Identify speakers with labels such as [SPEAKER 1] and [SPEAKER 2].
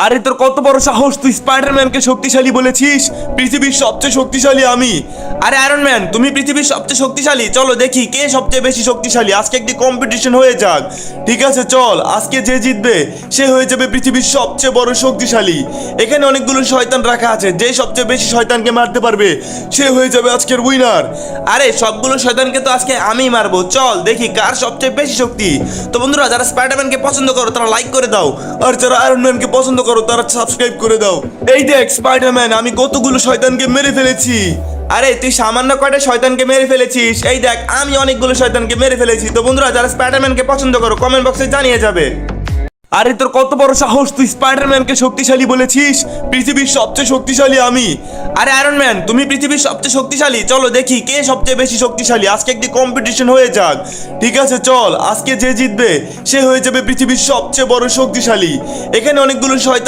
[SPEAKER 1] আরে তোর কত বড় সাহস, তুই স্পাইডারম্যানকে শক্তিশালী বলেছিস? পৃথিবীর সবচেয়ে শক্তিশালী আমি। আরে আয়রন ম্যান, তুমি পৃথিবীর সবচেয়ে শক্তিশালী, চলো দেখি কে সবচেয়ে বেশি শক্তিশালী। আজকে একটি কম্পিটিশন হয়ে যাক। ঠিক আছে চল, আজকে যে জিতবে সে হয়ে যাবে পৃথিবীর সবচেয়ে বড় শক্তিশালী। এখানে অনেকগুলো শয়তান রাখা আছে, যে সবচেয়ে বেশি শয়তানকে মারতে পারবে সে হয়ে যাবে আজকের উইনার। আরে সবগুলো শয়তানকে তো আজকে আমি মারবো, চল দেখি কার সবচেয়ে বেশি শক্তি। তো বন্ধুরা, যারা স্পাইডারম্যানকে পছন্দ করো তারা লাইক করে দাও, আর যারা আয়রন ম্যানকে পছন্দ করো তারা সাবস্ক্রাইব করে দাও। এই দেখ স্পাইডারম্যান, আমি কতগুলো শয়তানকে মেরে ফেলেছি। আরে তুই সামান্য কয়টা শয়তানকে মেরে ফেলেছিস, এই দেখ আমি অনেকগুলো শয়তানকে মেরে ফেলেছি। তো বন্ধুরা, যারা স্পাইডারম্যানকে পছন্দ করো কমেন্ট বক্সে জানিয়ে যাবে। আরে তোর কত বড় সাহস, তুই স্পাইডারম্যানকে শক্তিশালী বলেছিস? পৃথিবীর সবচেয়ে শক্তিশালী আমি। আরে আয়রন ম্যান, তুমি পৃথিবীর সবচেয়ে শক্তিশালী, চলো দেখি কে সবচেয়ে বেশি শক্তিশালী। আজকে একটি কম্পিটিশন হয়ে যাক। ঠিক আছে চল, আজকে যে জিতবে সে হয়ে যাবে পৃথিবীর সবচেয়ে বড় শক্তিশালী। এখানে অনেকগুলো শয়তান